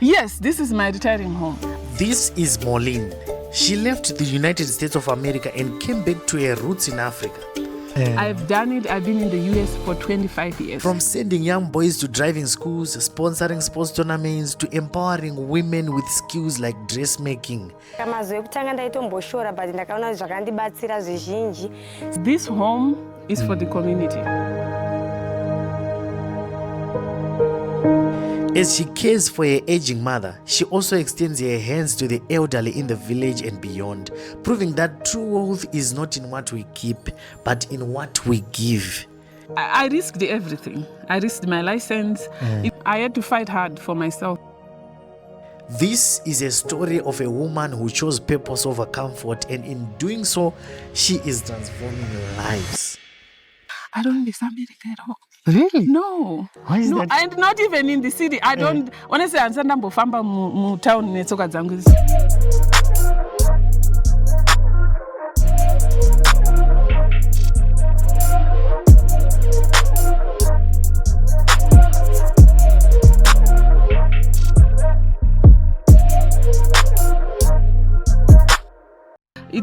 Yes, this is my retiring home. This is Maureen. She left the United States of America and came back to her roots in Africa. I've done it. I've been in the US for 25 years. From sending young boys to driving schools, sponsoring sports tournaments, to empowering women with skills like dressmaking. This home is for the community. As she cares for her aging mother, she also extends her hands to the elderly in the village and beyond, proving that true wealth is not in what we keep, but in what we give. I risked everything. I risked my license. I had to fight hard for myself. This is a story of a woman who chose purpose over comfort, and in doing so, she is transforming lives. I don't miss America at all. Really? No. Why is that? And not even in the city. I don't. Honestly, I'm saying mbofamba mu town netsoka dzangu.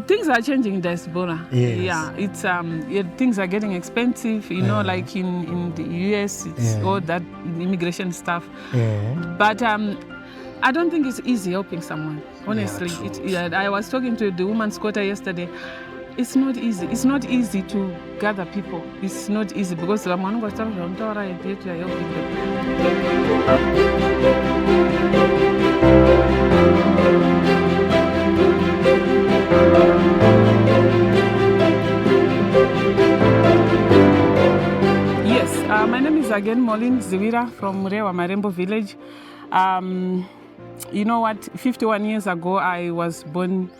Things are changing in Diaspora. Yes. Yeah, it's things are getting expensive. You know, like in the US, it's all that immigration stuff. But I don't think it's easy helping someone. Honestly, I was talking to the woman's quota yesterday. It's not easy. It's not easy to gather people. It's not easy because I'm going to helping them. My name is again Maureen Ziwira from Murewa Marembo village. You know what? 51 years ago, I was born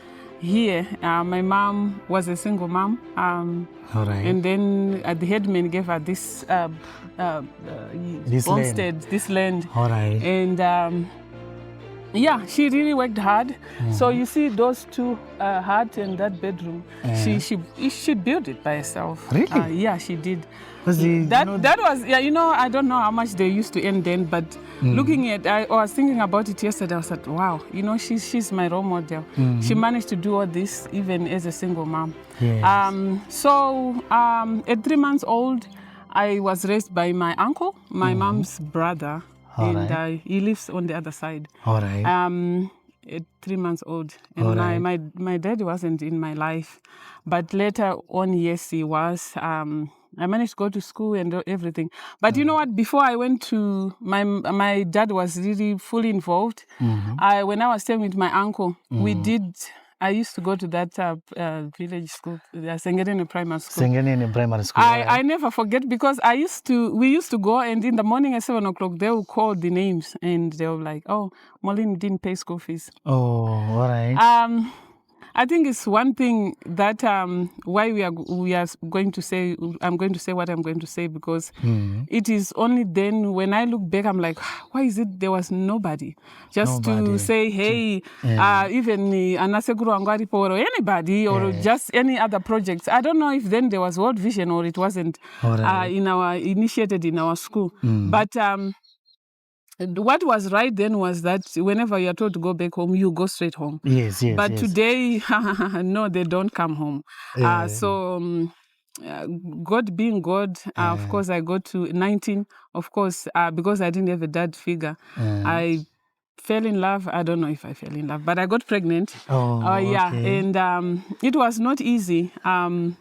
here. My mom was a single mom. All right. And then the headman gave her this homestead, this land. All right. And yeah, she really worked hard. So you see those two huts and that bedroom, she built it by herself. Really? Yeah, she did. That was, yeah, you know, I don't know how much they used to earn then, but looking at, I was thinking about it yesterday, I was like, wow, you know, she's my role model. She managed to do all this even as a single mom. Yes. So at 3 months old, I was raised by my uncle, my mom's brother. And he lives on the other side. All right. At 3 months old. And my dad wasn't in my life. But later on, yes, he was. I managed to go to school and everything. But you know what? Before I went to, my dad was really fully involved. When I was staying with my uncle, I used to go to that village school, Sengereni Primary School. Sengereni Primary School. I never forget because we used to go, and in the morning at 7 o'clock, they would call the names and they were like, oh, Maureen didn't pay school fees. Oh, all right. I think it's one thing that why we are going to say, I'm going to say what I'm going to say because it is only then when I look back, I'm like, why is it there was nobody? To say, hey, even Anaseguru Angwaripo or anybody or just any other projects. I don't know if then there was World Vision or it wasn't initiated in our school. But what was right then was that whenever you are told to go back home, you go straight home. Yes. But today, no, they don't come home. So God being God, of course, I got to 19. Of course, because I didn't have a dad figure, I fell in love. I don't know if I fell in love, but I got pregnant. Okay. And it was not easy. And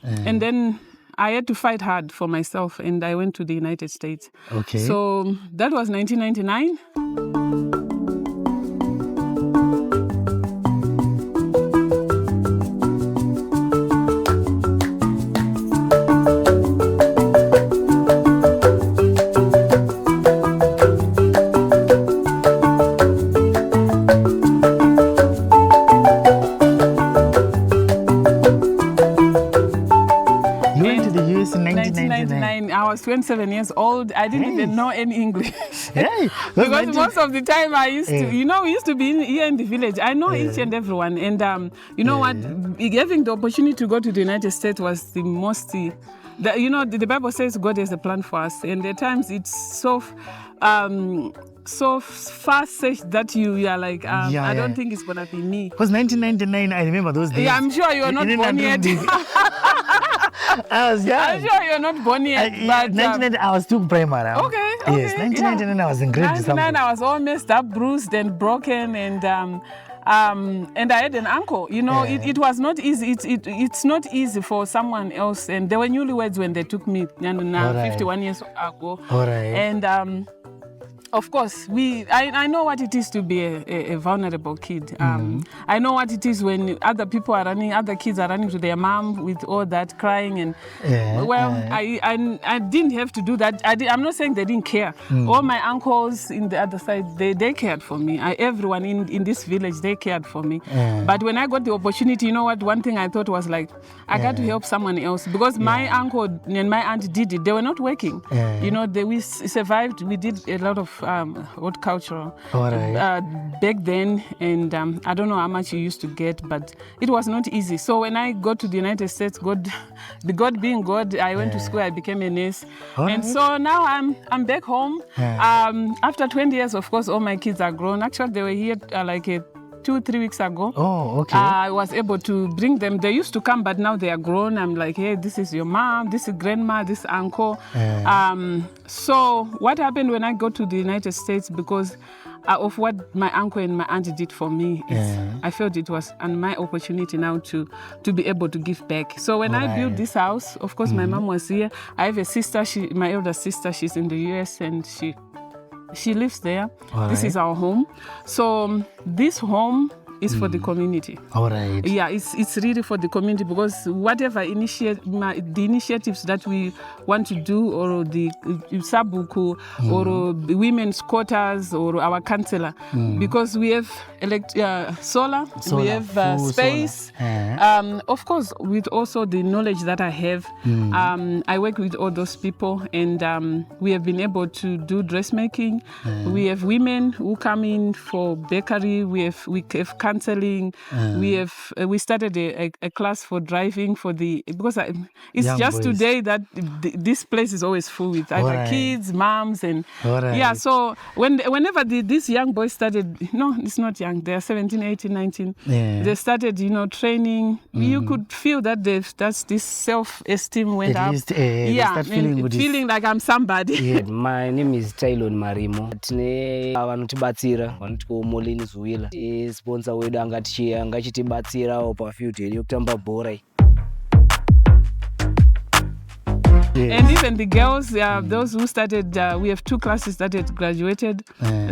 then I had to fight hard for myself, and I went to the United States. Okay. So that was 1999. I was 27 years old. I didn't even know any English. Because most of the time I used to, you know, we used to be here in the village. I know each and everyone. And you know what? Having the opportunity to go to the United States was the most, you know, the Bible says God has a plan for us. And at times it's so, so far-fetched that you are like, I don't think it's gonna be me. Because 1999, I remember those days. Yeah, I'm sure you are not born yet. I was young. I'm sure you're not born yet. But 1999, I was still primary. Okay. Yes, 1999, I was in grade 1999, I was all messed up, bruised and broken, and I had an uncle. You know, it was not easy. It's not easy for someone else. And they were newlyweds when they took me, 51 years ago. All right. And of course, I know what it is to be a vulnerable kid. I know what it is when other kids are running to their mom with all that crying and I didn't have to do that. I'm not saying they didn't care. All my uncles in the other side, they cared for me. Everyone in this village, they cared for me. But when I got the opportunity, you know what? One thing I thought was like, I got to help someone else because my uncle and my aunt did it. They were not working. You know, we survived. We did a lot of horticultural back then, and I don't know how much you used to get, but it was not easy. So when I got to the United States, God being God, I went to school, I became a nurse. So now I'm back home. After 20 years, of course, all my kids are grown. Actually, they were here 2-3 weeks ago. Oh, okay. I was able to bring them. They used to come, but now they are grown. I'm like, hey, this is your mom, this is grandma, this is uncle. So what happened when I got to the United States, because of what my uncle and my auntie did for me, I felt it was my opportunity now to be able to give back. So when I built this house, of course, my mom was here. I have a sister, my elder sister, she's in the US, and she lives there. This is our home. So this home is for the community. All right. Yeah, it's really for the community, because whatever the initiatives that we want to do, or the Sabuku, or the women's quotas, or our counselor, because we have solar, we have space. Of course, with also the knowledge that I have, I work with all those people, and we have been able to do dressmaking. We have women who come in for bakery. We have counseling. We started a class for driving because it's young just boys. Today that this place is always full with either kids, moms, and So whenever these young boys started, no, it's not young. They are 17, 18, 19. They started, training. You could feel that that's this self-esteem went up. Feeling like I'm somebody. My name is Tylon Marimo. Tine vanutibatsira vanotikoomoleni zuwila. Sponsor wedu angachitibatsira opa future yokutamba bhora. And even the girls, those who started, we have 2 classes that had graduated.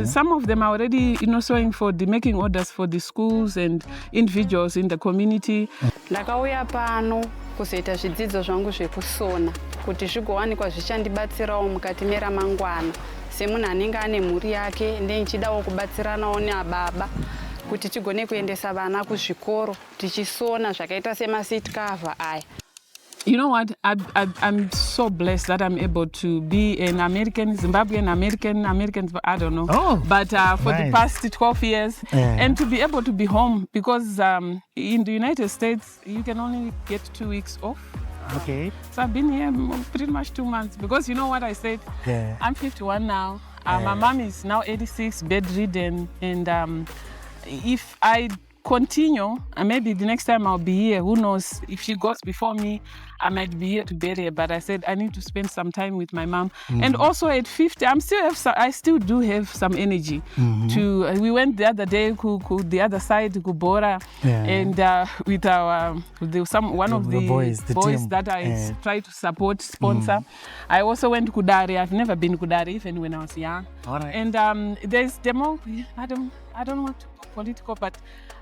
Some of them are already, sewing for the making orders for the schools and individuals in the community. Ndakauya pano kuzoita zvidzidzo zvangu zvekusona kuti zvigowanikwa zvichandibatsirawo mukati meramangwana. Semunhu anenge ane mhuri yake, ndichidawo kubatsiranawo nababa kuti tigone kuendesa vana kuzvikoro tichisona zvakaita semaseat cover aya. You know what? I'm so blessed that I'm able to be an American, Zimbabwean American, I don't know. But for the past 12 years, and to be able to be home, because in the United States, you can only get 2 weeks off. Okay. So I've been here pretty much 2 months, because you know what I said? I'm 51 now. My mom is now 86, bedridden, and if I continue, and maybe the next time I'll be here, who knows, if she goes before me, I might be here to bury her. But I said I need to spend some time with my mom. And also at 50, I still do have some energy. We went the other day to the other side, to Kubora, and with one of the boys that I try to sponsor. I also went to Kudari. I've never been to Kudari even when I was young. And there's demo. I don't want to go political, but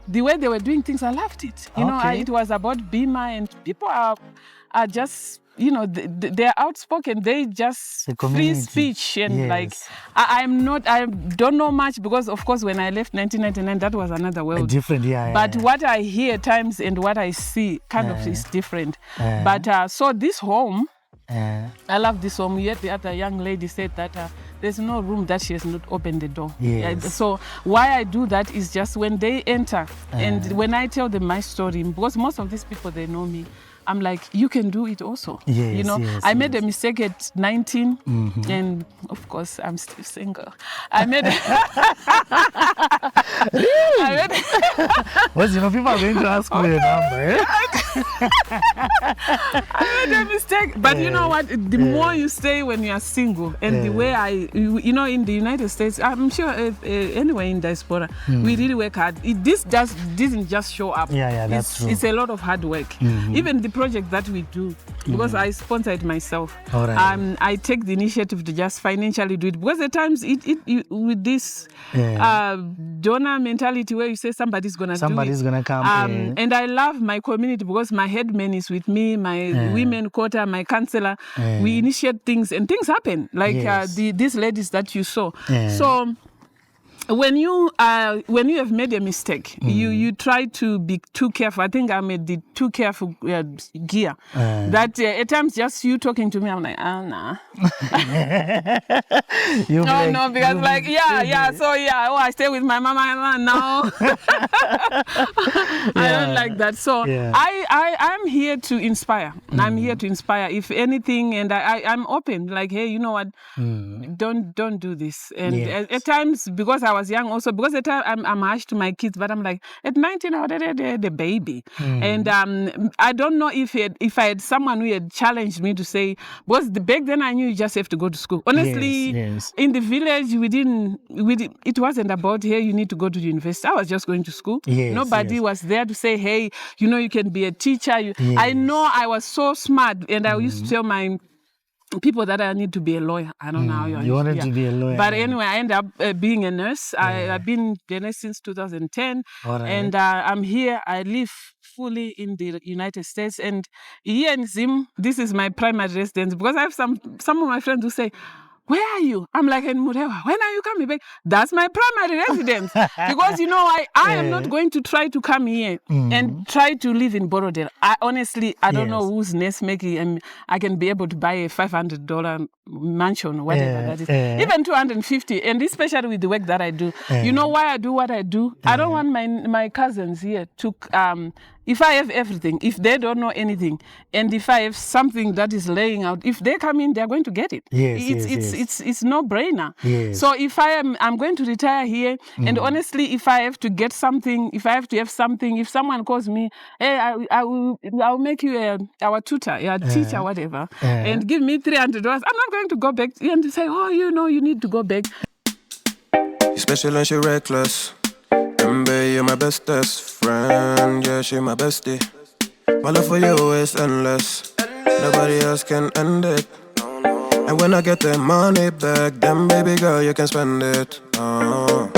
the way they were doing things, I loved it. It was about Bima, and people are just, they're outspoken. They just free speech, and I don't know much, because of course when I left 1999, that was another world. Different, But what I hear at times and what I see kind of is different. But so this home, I love this home. Yet the other young lady said that there's no room that she has not opened the door. So why I do that is just when they enter, and when I tell them my story, because most of these people, they know me. I'm like, you can do it also. Yes, you know, yes, I made a mistake at 19, and of course, I'm still single. I made. Well, you know, people are going to ask me a number. Eh? I made a mistake, but you know what? The more you stay when you are single, and the way you know, in the United States, I'm sure anyway in Diaspora, we really work hard. This didn't just show up. Yeah, that's true. It's a lot of hard work. Even the project that we do, because I sponsor it myself. All right. I take the initiative to just financially do it, because at times with this donor mentality where you say somebody's gonna come. And I love my community because my headman is with me, my women quota, my counselor. We initiate things and things happen, like these ladies that you saw. So when you have made a mistake, you try to be too careful. I think I made the too careful gear. That at times just you talking to me, I'm like, nah. No, because like, I stay with my mama now. I don't like that. So I'm here to inspire. I'm here to inspire. If anything, and I'm open. Like, hey, you know what? Don't do this. And at times, because I was young also, because at the time I'm harsh to my kids, but I'm like, at 19 I was the baby. And I don't know if I had someone who had challenged me to say, because back then I knew you just have to go to school. Honestly, in the village it wasn't about, hey, you need to go to the university. I was just going to school. Nobody was there to say, hey, you know, you can be a teacher. I know I was so smart, and I used to tell my people that I need to be a lawyer. I don't know how you wanted to be a lawyer. But anyway, I ended up being a nurse. I've been a nurse since 2010. And I'm here. I live fully in the United States. And here in Zim, this is my primary residence. Because I have some of my friends who say, where are you? I'm like, in Murewa, when are you coming back? That's my primary residence. Because, you know, I am not going to try to come here and try to live in Borodale. I don't know who's nest making, and I can be able to buy a $500 mansion, whatever that is. Even $250, and especially with the work that I do. You know why I do what I do? I don't want my cousins here to... if I have everything, if they don't know anything, and if I have something that is laying out, if they come in, they're going to get it. It's no brainer. So if I'm going to retire here, and honestly, if I have to get something, if I have to have something, if someone calls me, hey, I'll make you our tutor, a teacher, whatever, and give me $300, I'm not going to go back and say, oh, you know, you need to go back. You're special and she reckless. Remember, you're my bestest friend, yeah, she my bestie. My love for you is endless. Nobody else can end it. And when I get the money back, then baby girl, you can spend it. And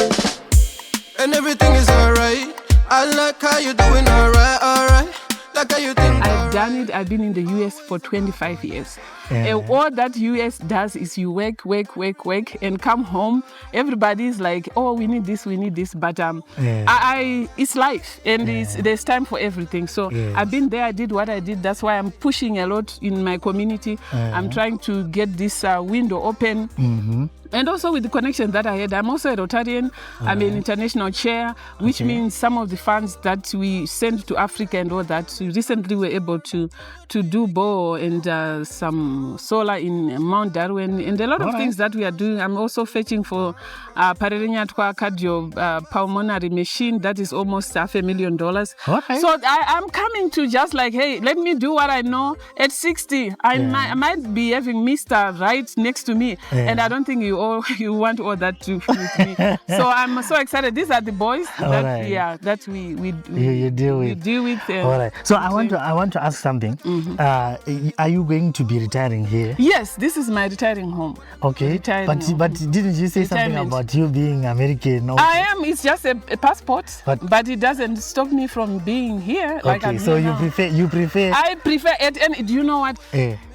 everything is alright. I like how you doing, alright. Like how you think. I've done it. I've been in the US for 25 years. And all that US does is you work, and come home. Everybody's like, oh, we need this. But it's life, and there's time for everything. So I've been there. I did what I did. That's why I'm pushing a lot in my community. I'm trying to get this window open. And also with the connection that I had, I'm also a Rotarian. I'm an international chair, which means some of the funds that we send to Africa and all that. So recently we were able to do BO and some solar in Mount Darwin and a lot of things that we are doing. I'm also fetching for Parerinyatwa cardio pulmonary machine that is almost $500,000. So I'm coming to just like, hey, let me do what I know. At 60, I might be having Mr. right next to me, and I don't think you want all that to with me. So I'm so excited. These are the boys that we deal with. All right. So I want to ask something. Are you going to be retiring here? Yes, this is my retiring home. Okay. But didn't you say something about you being American? Also? I am. It's just a passport, but it doesn't stop me from being here. Okay. So you prefer. I prefer it. And do you know what?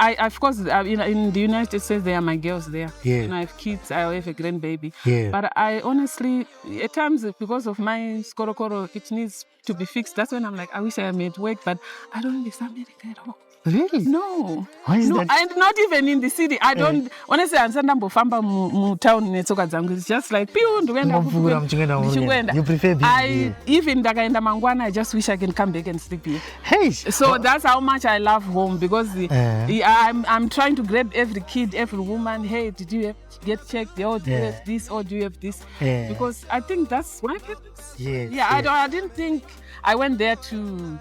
I of course in the United States there are my girls there. And I have kids. I have a grandbaby. But I honestly, at times, because of my skorokoro, it needs to be fixed. That's when I'm like, I wish I made work, but I don't miss America at all. Really? No. Why is No, that? and not even in the city. I don't honestly understand mbofamba mu town netsoka dzangu. It's just like piu ndikuenda Mopfuura muchingenda ndichingenda. You prefer being here? Even ndakaenda mangwana, I just wish I can come back and sleep here. Hey. So that's how much I love home, because I'm trying to grab every kid, every woman. Hey, did you get checked? Oh, do you have this? Or do you have this? Because I think that's my purpose. Yes. Yeah, I didn't think I went there to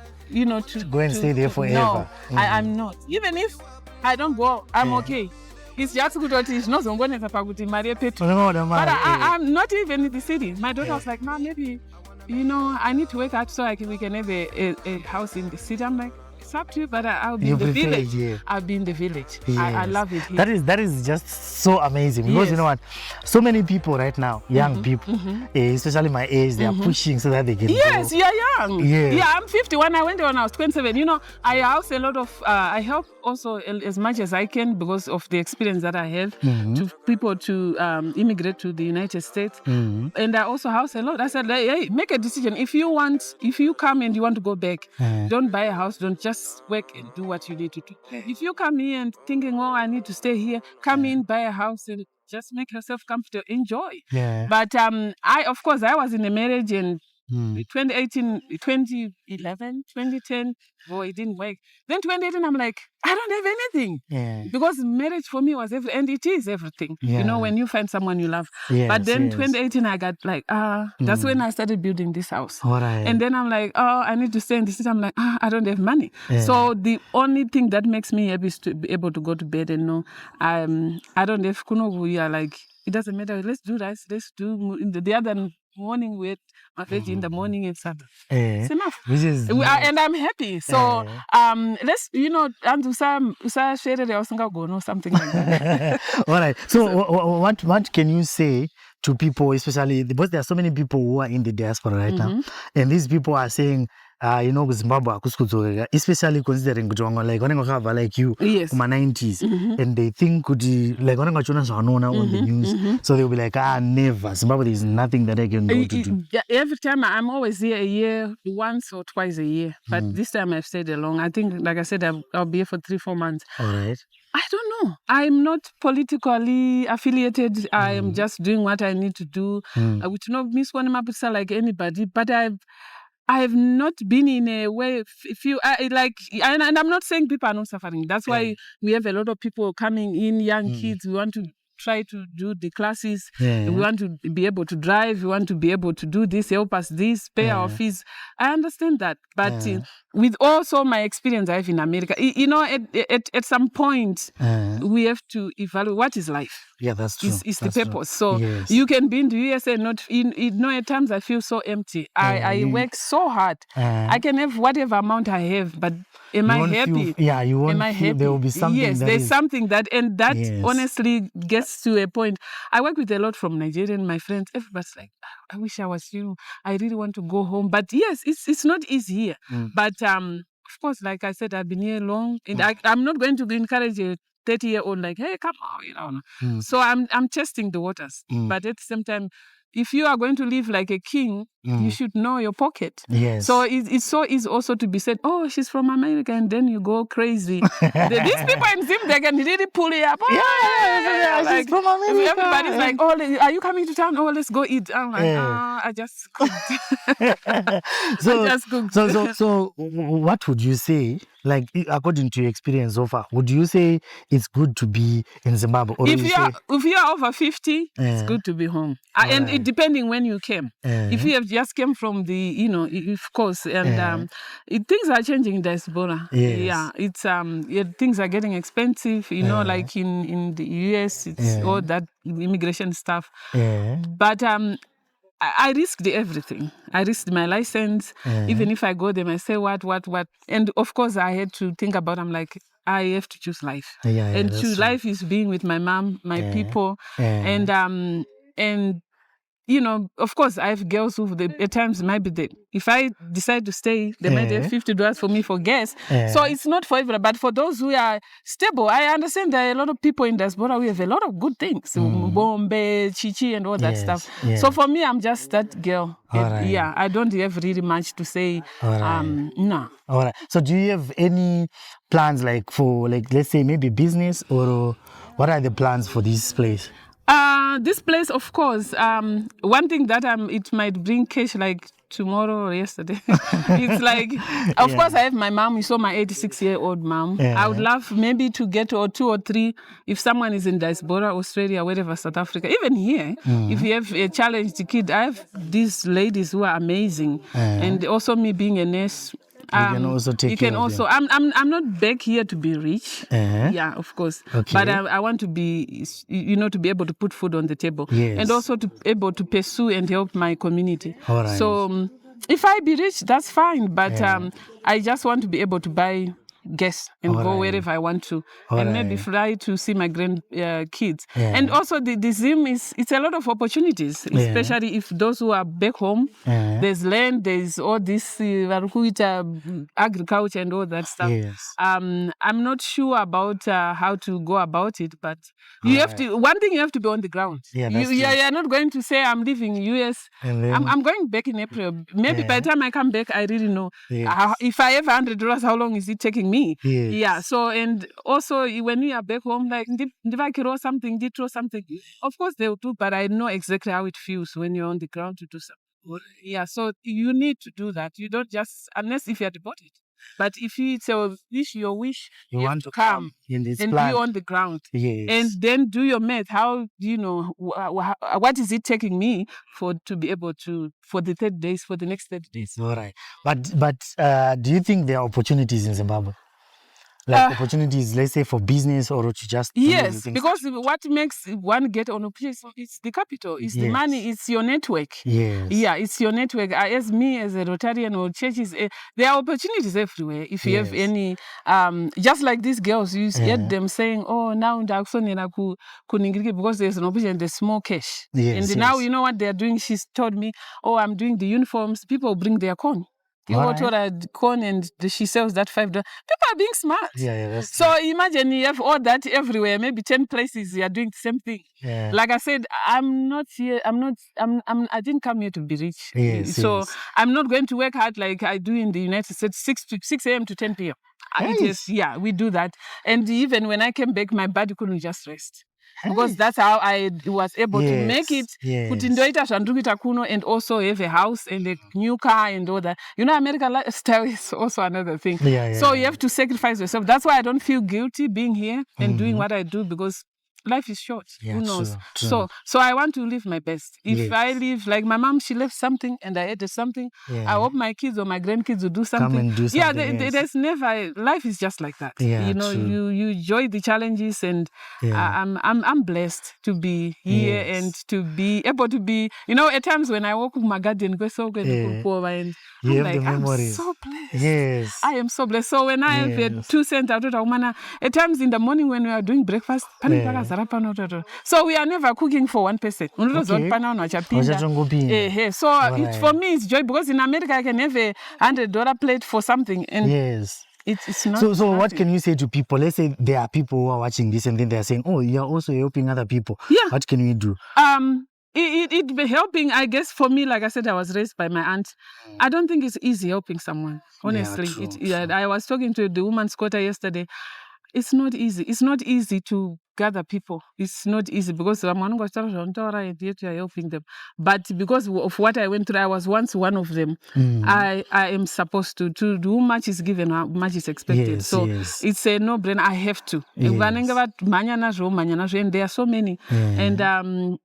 go and stay there forever. No, I'm not. Even if I don't go, I'm okay. It's just good that it's not pakuti mari yepetrol. But I'm not even in the city. My daughter was like, Mom, maybe, I need to work out so we can have a house in the city. I'm like, it's up to you, but I'll be in the village. Yeah. I'll be in the village. Yes. I love it here. That is just so amazing, because you know what? So many people right now, young people, especially my age, they are pushing so that they can Yes, go. you're young. Yes. Yeah, I'm 51. I went there when I was 27. I house a lot of, I help also as much as I can because of the experience that I have to people to immigrate to the United States. And I also house a lot. I said, hey, make a decision. If you come and you want to go back, don't buy a house, don't just work and do what you need to do. If you come here and thinking, I need to stay here, come in, buy a house and just make yourself comfortable, enjoy. Yeah. But I was in a marriage in 2018, 2011, 2010, it didn't work. Then 2018, I'm like, I don't have anything. Yeah. Because marriage for me was everything, and it is everything. Yeah. When you find someone you love. Yes, but then 2018, I got like, that's when I started building this house. All right. And then I'm like, I need to stay in the city. I'm like, I don't have money. Yeah. So the only thing that makes me happy is to be able to go to bed and know I don't have kunovuya, like, it doesn't matter. Let's do this. Let's do the other morning with my veggie in the morning and Saturday. It's enough. And I'm happy. So let's and usa share or something like that. All right. So what can you say to people, especially because there are so many people who are in the diaspora right now, and these people are saying, Zimbabwe akuskuzorera, especially considering like vanenge like you, yes, kuma 90s, and they think like vanenge vachona zvavanoona on the news, so they'll be like, never, Zimbabwe, there is nothing that I can go to do. Every time I'm always here a year, once or twice a year, but this time I've stayed long. I think, like I said, I'll be here for 3-4 months. All right. I don't know. I'm not politically affiliated. I am just doing what I need to do. I would not miss one mapisa like anybody, but I have not been in a way, and I'm not saying people are not suffering. That's why we have a lot of people coming in, young kids. We want to try to do the classes. We want to be able to drive. We want to be able to do this, help us this, pay our fees. I understand that. But with also my experience I have in America, at some point, we have to evaluate what is life. Yeah, that's true. It's the purpose. So you can be in the USA, not at times I feel so empty. I work so hard. I can have whatever amount I have, but am I happy? You won't am I feel happy? There will be something. Yes, there's something that honestly gets to a point. I work with a lot from Nigerian, my friends. Everybody's like, I wish I was you. I really want to go home. But yes, it's not easy here. But of course, like I said, I've been here long, and I'm not going to encourage a 30-year-old like, hey, come on, So I'm testing the waters. But at the same time, if you are going to live like a king, you should know your pocket. Yes. So it's so easy also to be said, oh, she's from America, and then you go crazy. These people in Zim, they can really pull it up. She's from America. Everybody's like, oh, are you coming to town? Oh, let's go eat. I'm like, I just cooked. So what would you say, like, according to your experience so far, would you say it's good to be in Zimbabwe? Or if you're over 50, it's good to be home. And it depending when you came. If you have just came from the, of course, and things are changing in Diaspora. Yes. Yeah, it's things are getting expensive. Like in the US, it's all that immigration stuff. But I risked everything. I risked my license. Even if I go there, I say what. And of course, I had to think about, I'm like, I have to choose life. And choose life is being with my mom, my people. And of course, I have girls who at times might be there. If I decide to stay, they might have $50 for me for gas. So it's not for everyone. But for those who are stable, I understand there are a lot of people in Diaspora who have a lot of good things. Bombe, Chichi, and all that stuff. Yes. So for me, I'm just that girl. Right. Yeah, I don't have really much to say. No. All right. So do you have any plans for let's say maybe business, or what are the plans for this place? This place, of course, one thing that it might bring cash like tomorrow or yesterday. It's like, of course, I have my mom. You saw my 86-year-old mom. I would love maybe to get 2 or 3 if someone is in Diaspora, Australia, wherever, South Africa, even here. If you have a challenged kid, I have these ladies who are amazing, and also me being a nurse. You can also take care of them. I'm not back here to be rich. Yeah, of course. Okay. But I want to be, to be able to put food on the table. Yes. And also to be able to pursue and help my community. All right. So if I be rich, that's fine. But I just want to be able to buy gas and go wherever I want to, and maybe fly to see my grandkids. And also the Zim it's a lot of opportunities, especially if those who are back home, there's land, there's all this agriculture and all that stuff. I'm not sure about how to go about it, but you have to. One thing, you have to be on the ground. You're not going to say I'm leaving US. I'm going back in April. Maybe by the time I come back, I really know if I have $100, how long is it taking me? Yeah. So, and also when we are back home, like throw something, of course they will do, but I know exactly how it feels when you're on the ground to do something. Yeah. So you need to do that. You don't just, unless if you're deported. But if it's your wish, you want to come in this and plan. be on the ground. Yes. And then do your math. How do you know what is it taking me to be able to for the 30 days, for the next 30 days? All right. But do you think there are opportunities in Zimbabwe? Opportunities, let's say, for business or to just yes, because what makes one get on a place is the capital, it's the money, it's your network. Yes. Yeah, it's your network. As me, as a Rotarian or churches, there are opportunities everywhere. If you have any, just like these girls, you heard them saying, "Oh, now because there's an opportunity, there's small cash." And now you know what they're doing. She's told me, "Oh, I'm doing the uniforms. People bring their corn." You go to a corn and she sells that $5. People are being smart. So imagine you have all that everywhere. Maybe 10 places you are doing the same thing. Like I said, I'm not here. I didn't come here to be rich. So I'm not going to work hard like I do in the United States, 6 a.m. to 10 p.m. We do that. And even when I came back, my body couldn't just rest. Because that's how I was able to make it. And also have a house and a new car and all that. American lifestyle is also another thing. So you have to sacrifice yourself. That's why I don't feel guilty being here and doing what I do, because life is short. Who knows? True. So I want to live my best. If I live like my mom, she left something and I added something. I hope my kids or my grandkids will do something. Come and do something. There's never, life is just like that. You enjoy the challenges, and I'm blessed to be here and to be able to be, at times when I walk with my garden, and I'm like, I'm so blessed. Yes. I am so blessed. So when I have 2 cents, at times in the morning when we are doing breakfast, so we are never cooking for one person. So for me it's joy, because in America I can have a $100 plate for something, and it's not. So what can you say to people? Let's say there are people who are watching this and then they are saying, "Oh, you are also helping other people." What can we do? It be helping, I guess. For me, like I said, I was raised by my aunt. I don't think it's easy helping someone, honestly. I was talking to the woman's quarter yesterday. It's not easy. It's not easy to gather people. It's not easy, because I'm helping them. But because of what I went through, I was once one of them. I am supposed to do much is given, much is expected. It's a no-brainer. I have to. And there are so many. And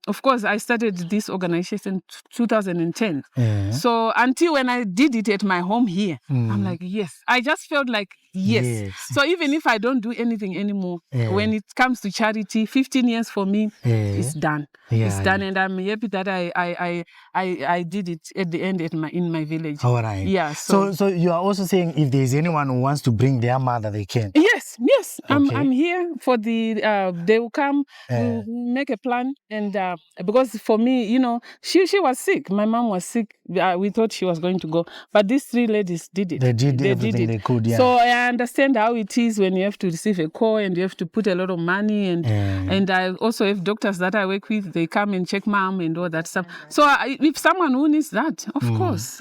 of course, I started this organization in 2010. So until when I did it at my home here, I'm like, yes. I just felt like Yes. So even if I don't do anything anymore, when it comes to charity, 15 years for me, it's done. It's done, and I'm happy that I did it at the end in my village. All right. Yeah. So you are also saying if there is anyone who wants to bring their mother, they can. Yes. Okay. I'm here for the. They will come. We'll make a plan, and because for me, you know, she was sick. My mom was sick. We thought she was going to go, but these 3 ladies did it. They did everything they could. Yeah. So I understand how it is when you have to receive a call and you have to put a lot of money, and I also have doctors that I work with. They come and check mom and all that stuff. So if someone who needs that, of course.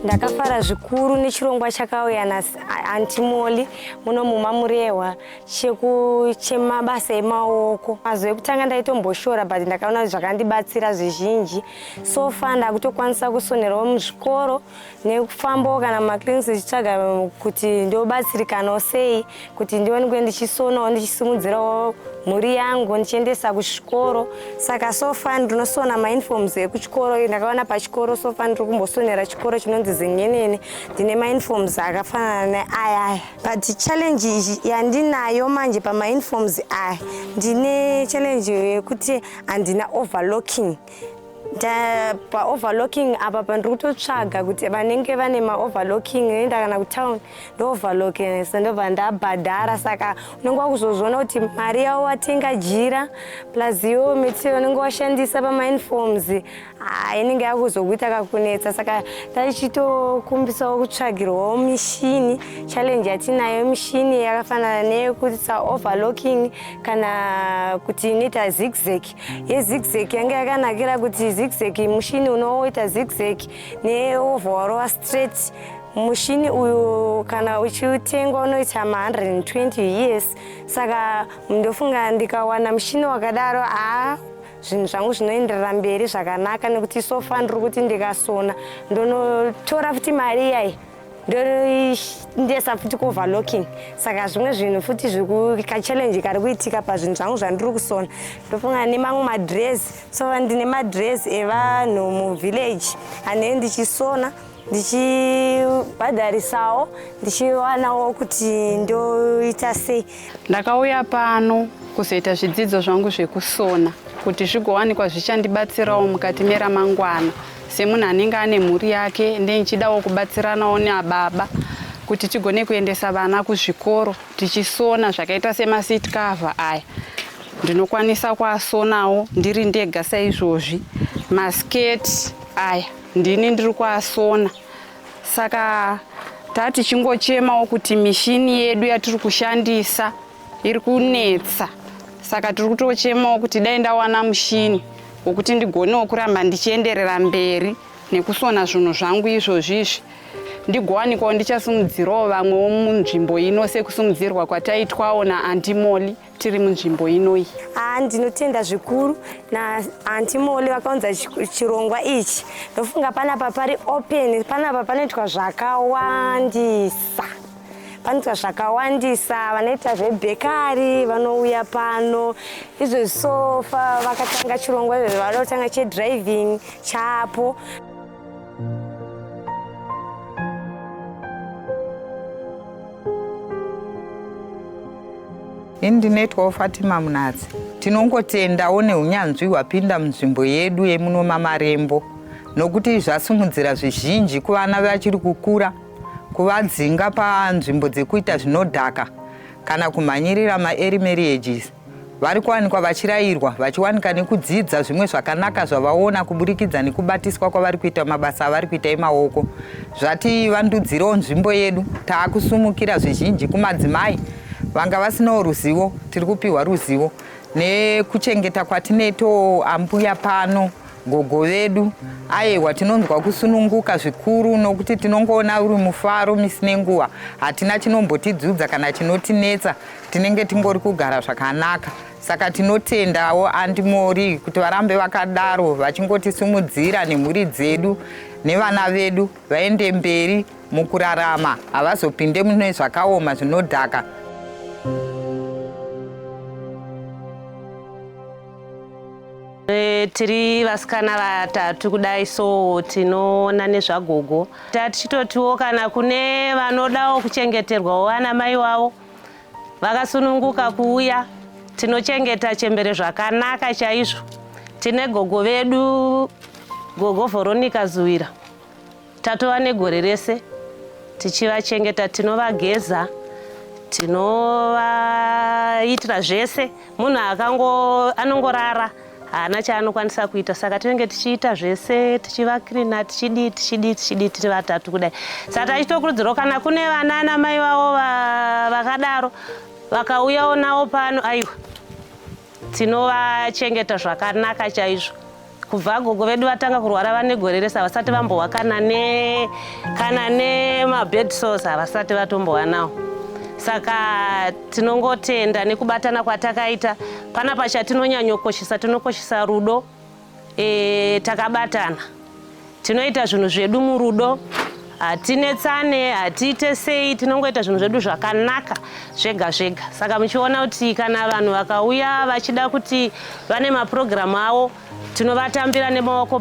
Ndakafara zvikuru nechirongwa chakauya naantimoli muno mumamurehwa chemabasa emaoko. Mazuva ekutanga ndaitomboshora but ndakaona zvakandibatsira zvizhinji. So far ndakutokwanisa kusonerawo muzvikoro nekufambawo kana maclinics ndichitsvaga kuti ndobatsirikanawo sei kuti ndiwanikwe ndichisonawo ndichisimudzirawo mhuri yangu ndichiendesa kuchikoro. Saka so far ndinosona mauniforms ekuchikoro. Ndakaona pachikoro so far ndiri kumbosonera chikoro chinonzi Zingenene. Ndine mauniforms akafanana neaya. But challenge yandinayo manje pamauniforms aya, ndine challenge yekuti handina overlocking. Pa-overlocking apa pandiri kutotsvaga kuti vanenge vane ma-overlocking noenda kana kutown ndo-overlocking ndobva ndabhadhara. Saka unenge wakuzozviona kuti mari yavo watenga jira plus iwo material unenge washandisa pamauniforms inenge yakuzokuita kakunetsa. Saka taichitokumbisawo kutsvagirwawo mishini. Challenge yatinayo mishini yakafanana neyekuti overlocking kana kuti inoita zigzag. Yezigzag yanga yakanakira kuti zigzag mushini unoita zigzag neoverall straight. Mushini uyu kana uchiutengwa unoita 120 years. Saka ndofunga ndikawana mushini wakadaro zvinhu zvangu zvinoenderera mberi zvakanaka nekuti so far ndiri kuti ndikasona ndonotora futi mari iyai ndesa futi kuoverlocking. Saka zvimwe zvinhu futi kachallenge kari kuitika pazvinhu zvangu zvandiri kusona. Ndofunga nemamwe madress. So ndine madress evanhu muvillage ane ndichisona ndichibhadharisawo ndichiwanawo kuti ndoita sei. Ndakauya pano kuzoita zvidzidzo zvangu zvekusona kuti zvigowanikwa zvichandibatsirawo mukati meramangwana. Semunhu anenge ane mhuri yake ndichidawo kubatsiranawo nababa kuti tigone kuendesa vana kuzvikoro tichisona zvakaita semaseat cover aya. Ndinokwanisa kuasonawo ndiri ndega saizvozvi. Masketi aya ndini ndiri kuasona. Saka tati chingochemawo kuti mishini yedu yatiri kushandisa iri kunetsa. Saka tiri kutochemawo kuti dai ndawana mushini wokuti ndigonewo kuramba ndichienderera mberi nekusona zvinhu zvangu izvozvizvi. Ndigowanikwawo ndichasimudzirawo vamwewo munzvimbo ino sekusumudzirwa kwataitwawo naantimoli tiri munzvimbo inoi. Ndinotenda zvikuru naantimoli vakaunza chirongwa ichi. Ndofunga panapa pari open, panapa panoitwa zvakawandisa. Panoitwa zvakawandisa, vanoita zvebhekari vanouya pano. Izvo sofa vakatanga chirongwa izvo vanotanga chedriving chapo. Ndinoitwawo Fatima Munadzi. Tinongotendawo neunyanzvi hwapinda munzvimbo yedu yemuno mamarembo nokuti zvasimudzira zvizhinji kuvana vachiri kukura, kuvadzinga panzvimbo dzekuita zvinodhaka kana kumhanyirira ma-early marriages. Vari kuwanikwa vachirayirwa, vachiwanika nekudzidza zvimwe zvakanaka zvavaona kuburikidza nekubatiswa kwavari kuita mabasa avari kuita emaoko. Zvativandudzirawo nzvimbo yedu. Taakusumukira zvizhinji kumadzimai vanga vasinawo ruzivo, tiri kupiwa ruzivo nekuchengeta kwatineto ambuya pano gogo vedu aiwa tinonzwa kusununguka zvikuru nokuti tinongoona uri mufaro misi nenguva, hatina chinombotidzudza kana chinotinetsa, tinenge tingori kugara zvakanaka. Saka tinotendawo andimori kuti varambe vakadaro vachingotisimudzira nemhuri dzedu nevana vedu vaende mberi mukurarama, havazopinde mune zvakaoma zvinodhaka. Tiri vasikana vatatu kudai, so tinoona nezvagogo. Tichitotiwo kana kune vanodawo kuchengeterwawo vana mai wavo vakasununguka kuuya, tinochengeta chembere zvakanaka chaizvo. Tine gogo vedu, gogo Veronica Zuwira, tatova negore rese tichivachengeta, tinovageza, tinovaitira zvese. Munhu anongorara haana chaanokwanisa kuita, saka tinenge tichiita zvese, tichivakirina, tichidi tiri vatatu kudai. Saka tachitokurudzirawo kana kune vana namai vavo vakadaro vakauyawo navo pano, aiwa tinovachengeta zvakanaka chaizvo. Kubva gogo vedu vatanga kurwara vane gore rese havasati vambowa kana nemabed sores, havasati vatombowanawo. Saka tinongotenda nekubatana kwatakaita. Panapa chatinonyanyokoshesa, tinokoshesa rudo, takabatana. Tinoita zvinhu zvedu murudo, hatinetsane, hatiite sei, tinongoita zvinhu zvedu zvakanaka zvega zvega. Saka muchiona kuti kana vanhu vakauya vachida kuti vane mapurogiramu avo, tinovatambira nemaoko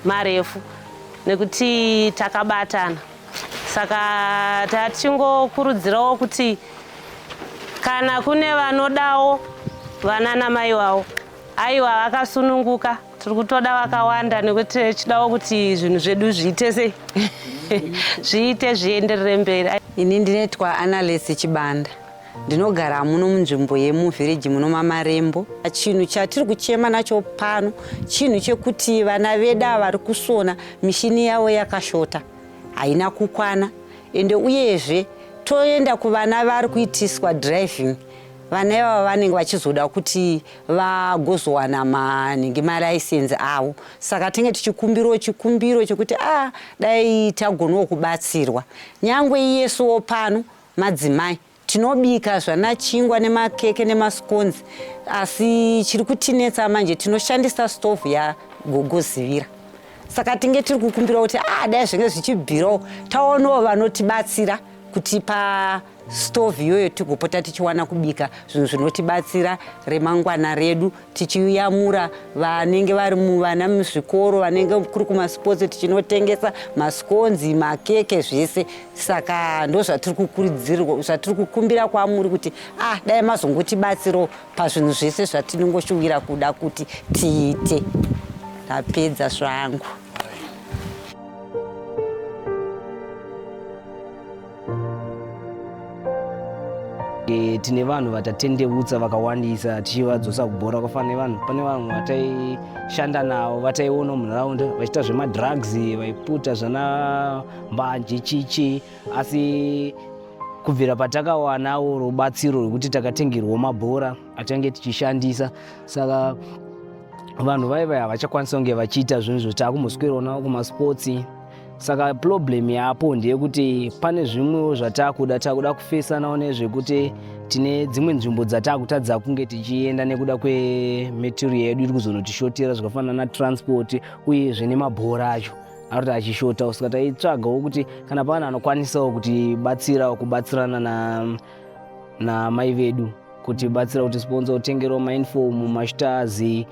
marefu nekuti takabatana. Saka tichingokurudzirawo kuti kana kune vanodawo vana namai wavo, aiwa vakasununguka, tiri kutoda vakawanda nekuti tichidawo kuti zvinhu zvedu zviite sei zviite zvienderere mberi. Ini ndinetwa Analesi Chibanda, ndinogara muno munzvimbo yemuvhiriji muno mamarembo. Chinhu chatiri kuchema nacho pano chinhu chekuti vana veda vari kusona mishini yavo yakashota, haina kukwana, ende uyezve toenda kuvana vari kuitiswa driving, vana ivava vanenge vachizoda kuti vagozowana maraisensi avo. Saka tinge tichikumbirawo chikumbiro chekuti dai tagonawo kubatsirwa. Nyangwe iyesuwo pano madzimai tinobika zvanachingwa nemakeke nemasconzi, asi chiri kutinetsa manje tinoshandisa stovhu yagogo Zivira. Saka tinge tiri kukumbira kuti dai zvinge zvichibvirawo taonawo vanotibatsira kuti pastovhu iyoyo tigopota tichiwana kubika zvinhu zvinotibatsira remangwana redu, tichiyamura vanenge vari vana muzvikoro, vanenge kuri kumasipotsi, tichinotengesa masconzi, makeke zvese. Saka ndo zvatiri kukumbira kwamuri kuti dai mazongotibatsirawo pazvinhu zvese zvatinongoshuvira kuda kuti tiite. Tapedza zvangu. Tine vanhu vatatendeutsa vakawandisa tichivadzosa kubhora. Kwafanira vanhu, pane vanhu vataishanda navo, vataiona munharaunda vachiita zvemadrugs, vaiputa zvana mbanje chichi, asi kubvira patakawanawo rubatsiro rwekuti takatengerwa mabhora atange tichishandisa, saka vanhu vaiva havachakwanisa kunge vachiita zvinhu zvotakumboswerawo navo kumaspotsi. Saka problem yapo ndeyekuti pane zvimwewo takuda kufesanawo nezvekuti tine dzimwe nzvimbo dzatakutadza kunge tichienda nekuda kwematerial yedu iri kuzonotishotera zvakafanana natransport uyezve nemabhora acho arikuti achishota. Saka taitsvagawo kuti kana pana anokwanisawo kubatsirana namai vedu, kuti batsira kuti sponsor utengerawo mainfomu, mashitazi,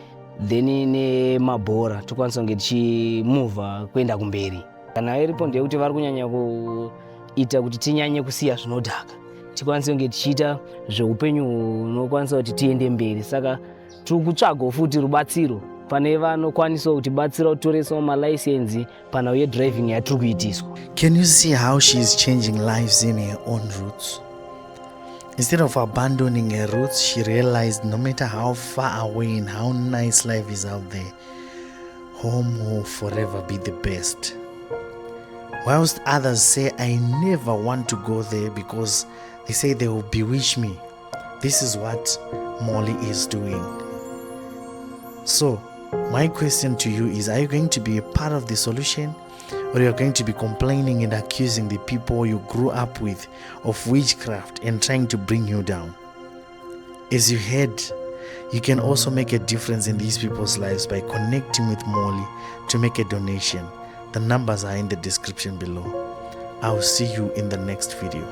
then nemabhora, tokwanisa kunge tichimuvha kuenda kumberi. Kana iripo ndeyekuti vari kunyanya kuita kuti tinyanye kusiya zvinodhaka, tikwanise kunge tichiita zveupenyu hunokwanisa kuti tiende mberi. Saka tiri kutsvagawo futi rubatsiro pane vanokwanisawo kutibatsira kutoresawo malaisensi panauye driving yatiri kuitiswa. Can you see how she is changing lives in her own roots? Instead of abandoning her roots, she realized no matter how far away and how nice life is out there, home will forever be the best. Whilst others say, I never want to go there because they say they will bewitch me, this is what Molly is doing. So, my question to you is, are you going to be a part of the solution, or you're going to be complaining and accusing the people you grew up with of witchcraft and trying to bring you down? As you heard, you can also make a difference in these people's lives by connecting with Molly to make a donation. The numbers are in the description below. I'll see you in the next video.